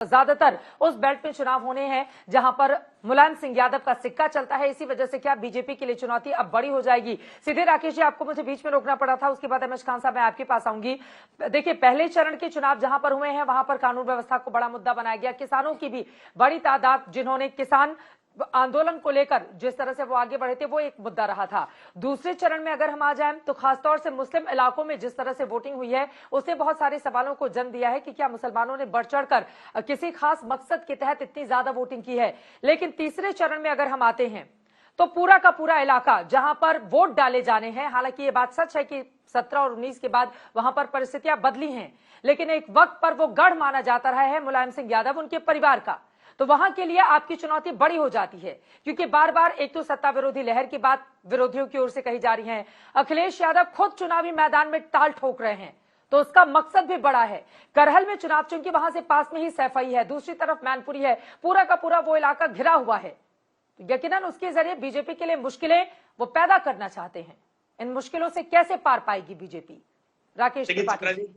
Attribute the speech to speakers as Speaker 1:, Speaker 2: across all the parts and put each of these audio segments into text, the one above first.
Speaker 1: ज्यादातर उस बेल्ट में चुनाव होने हैं जहां पर मुलायम सिंह यादव का सिक्का चलता है। इसी वजह से क्या बीजेपी के लिए चुनौती अब बड़ी हो जाएगी? सीधे राकेश जी, आपको मुझे बीच में रोकना पड़ा था, उसके बाद एमएच खान साहब मैं आपके पास आऊंगी। देखिए, पहले चरण के चुनाव जहां पर हुए हैं वहां पर कानून व्यवस्था को बड़ा मुद्दा बनाया गया, किसानों की भी बड़ी तादाद जिन्होंने किसान आंदोलन को लेकर जिस तरह से वो आगे बढ़े थे वो एक मुद्दा रहा था। दूसरे चरण में अगर हम आ जाएं तो खासतौर से मुस्लिम इलाकों में जिस तरह से वोटिंग हुई है उसने बहुत सारे सवालों को जन्म दिया है कि क्या मुसलमानों ने बढ़ चढ़कर किसी खास मकसद के तहत इतनी ज्यादा वोटिंग की है। लेकिन तीसरे चरण में अगर हम आते हैं तो पूरा का पूरा इलाका जहां पर वोट डाले जाने हैं, हालांकि ये बात सच है कि 17 और 19 के बाद वहां पर परिस्थितियां बदली हैं, लेकिन एक वक्त पर वो गढ़ माना जाता रहा है मुलायम सिंह यादव उनके परिवार का। तो वहां के लिए आपकी चुनौती बड़ी हो जाती है, क्योंकि बार बार एक तो सत्ता विरोधी लहर की बात विरोधियों की ओर से कही जा रही है, अखिलेश यादव खुद चुनावी मैदान में टाल ठोक रहे हैं, तो उसका मकसद भी बड़ा है। करहल में चुनाव, चूंकि वहां से पास में ही सैफई है, दूसरी तरफ मैनपुरी है, पूरा का पूरा वो इलाका घिरा हुआ है, तो यकीनन उसके जरिए बीजेपी के लिए मुश्किलें वो पैदा करना चाहते हैं। इन मुश्किलों से कैसे पार पाएगी बीजेपी? राकेश त्रिपाठी,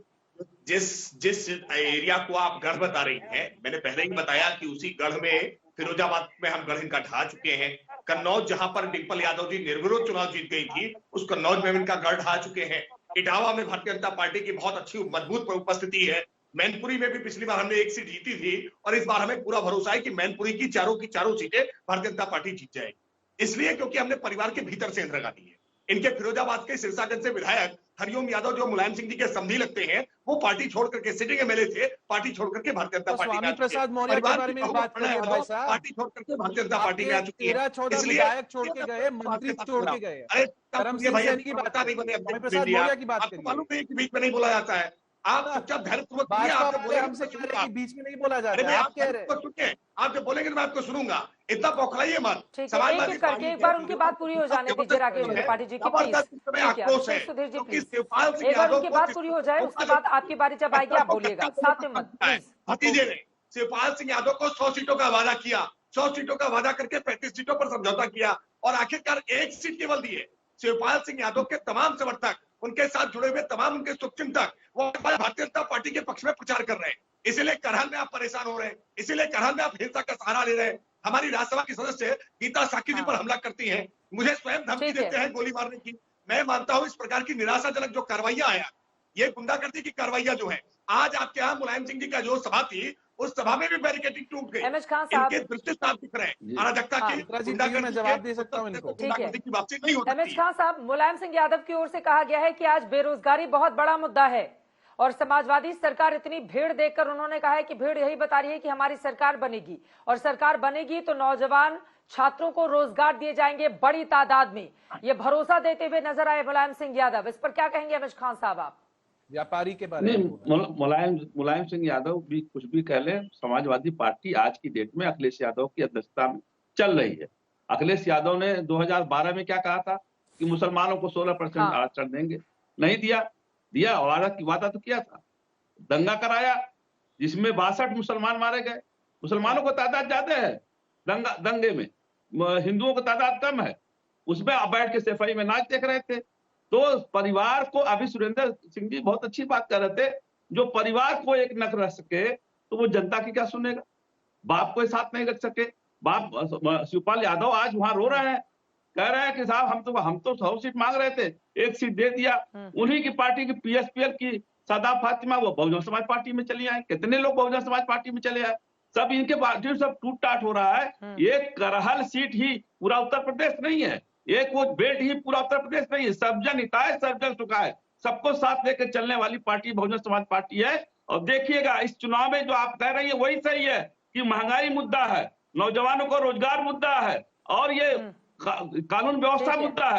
Speaker 2: जिस जिस एरिया को आप गढ़ बता रही हैं, मैंने पहले ही बताया कि उसी गढ़ में फिरोजाबाद में हम गढ़ इनका ढा चुके हैं। कन्नौज, जहां पर डिंपल यादव जी निर्विरोध चुनाव जीत गई थी, उस कन्नौज में इनका गढ़ ढा चुके हैं। इटावा में भारतीय जनता पार्टी की बहुत अच्छी मजबूत उपस्थिति है। मैनपुरी में भी पिछली बार हमने एक सीट जीती थी और इस बार हमें पूरा भरोसा है कि मैनपुरी की चारों सीटें भारतीय जनता पार्टी जीत जाएगी। इसलिए क्योंकि हमने परिवार के भीतर से लगा दी है। इनके फिरोजाबाद के सिरसागंज से विधायक हरिओम यादव जो मुलायम सिंह जी के समधी लगते हैं, वो पार्टी छोड़ करके सिटिंग एमएलए थे, पार्टी छोड़ करके भारतीय जनता पार्टी में आ चुके हैं। पार्टी छोड़ करके भारतीय जनता पार्टी में आ चुकी है। इसलिए
Speaker 3: विधायक छोड़ के गए, मंत्री छोड़ के गए।
Speaker 2: अरे की बात नहीं बने, आपको मालूम नहीं कि बीच में नहीं बोला जाता है। आप चुपचाप धैर्यपूर्वक
Speaker 3: हमसे कह रहे हैं कि बीच में नहीं बोला जाता है। आप कह रहे हैं
Speaker 2: आप जब बोलेंगे मैं आपको सुनूंगा, इतना बौखलाइए मत।
Speaker 1: एक करके एक बार उनकी बात पूरी हो जाने दीजिए राकेश त्रिपाठी जी की, प्लीज। सुधीर जी प्लीज, एक बार उनकी बात पूरी हो जाए, उसके बाद आपकी बारी जब आएगी आप बोलिएगा, साथ में मत।
Speaker 2: भतीजे ने शिवपाल सिंह यादव को 100 सीटों का वादा किया, 100 सीटों का वादा करके 35 सीटों पर समझौता किया और आखिरकार एक सीट केवल दिए। शिवपाल सिंह यादव के तमाम समर्थक, उनके साथ जुड़े हुए तमाम उनके शुभचिंतक वो भारतीय जनता पार्टी के पक्ष में प्रचार कर रहे हैं। इसीलिए करहल में आप परेशान हो रहे हैं, इसीलिए करहल में आप हिंसा का सहारा ले रहे हैं। हमारी राज्यसभा की सदस्य गीता साकी जी पर हमला करती हैं, मुझे स्वयं धमकी देते हैं गोली मारने की। मैं मानता हूं इस प्रकार की निराशाजनक जो कार्रवाइयां आया, ये गुंडागर्दी की कार्रवाइयां जो है, आज आपके यहाँ मुलायम सिंह जी का जो सभा थी, उस सभा में भी बैरिकेडिंग टूट गई।
Speaker 1: एमएच खान साहब,
Speaker 2: इनके दृष्टि साफ दिख रहे हैं अराजकता की,
Speaker 3: मैं जवाब दे सकता हूं इनको।
Speaker 2: की वापसी नहीं होती।
Speaker 1: एमएच खान साहब, मुलायम सिंह यादव की ओर से कहा गया है कि आज बेरोजगारी बहुत बड़ा मुद्दा है और समाजवादी सरकार इतनी भीड़ देखकर उन्होंने कहा है कि भीड़ यही बता रही है कि हमारी सरकार बनेगी और सरकार बनेगी तो नौजवान छात्रों को रोजगार दिए जाएंगे बड़ी तादाद में। ये भरोसा देते हुए नजर आए मुलायम सिंह यादव, इस पर क्या कहेंगे एमएच खान साहब आप?
Speaker 3: व्यापारी के बारे में
Speaker 4: मुलायम सिंह यादव भी कुछ भी कह ले, समाजवादी पार्टी आज की डेट में अखिलेश यादव की अध्यक्षता में चल रही है। अखिलेश यादव ने 2012 में क्या कहा था कि मुसलमानों को 16% आरक्षण देंगे, नहीं दिया और वादा तो किया था। दंगा कराया जिसमें 62 मुसलमान मारे गए। मुसलमानों को तादाद ज्यादा है दंगे में, हिंदुओं को तादाद कम है। उसमें आप बैठ के सफाई में नाच देख रहे थे। तो परिवार को, अभी सुरेंद्र सिंह जी बहुत अच्छी बात कर रहे थे, जो परिवार को एक न रख सके तो वो जनता की क्या सुनेगा? बाप को साथ नहीं रख सके, बाप शिवपाल यादव आज वहां रो रहे हैं, कह रहे हैं कि साहब हम तो 100 सीट मांग रहे थे, एक सीट दे दिया। उन्हीं की पार्टी की पीएसपीएल की सादा फातिमा वो बहुजन समाज पार्टी में चली आए। कितने लोग बहुजन समाज पार्टी में चले आए? सब इनके पार्टी सब टूट टाट हो रहा है। ये करहल सीट ही पूरा उत्तर प्रदेश नहीं है, एक वो बेल्ट ही पूरा उत्तर प्रदेश नहीं है। सब जन हिताय सब जन सुखाय, सबको साथ लेकर चलने वाली पार्टी बहुजन समाज पार्टी है। और देखिएगा इस चुनाव में जो आप कह रही है वही सही है कि महंगाई मुद्दा है, नौजवानों को रोजगार मुद्दा है और ये कानून व्यवस्था मुद्दा है।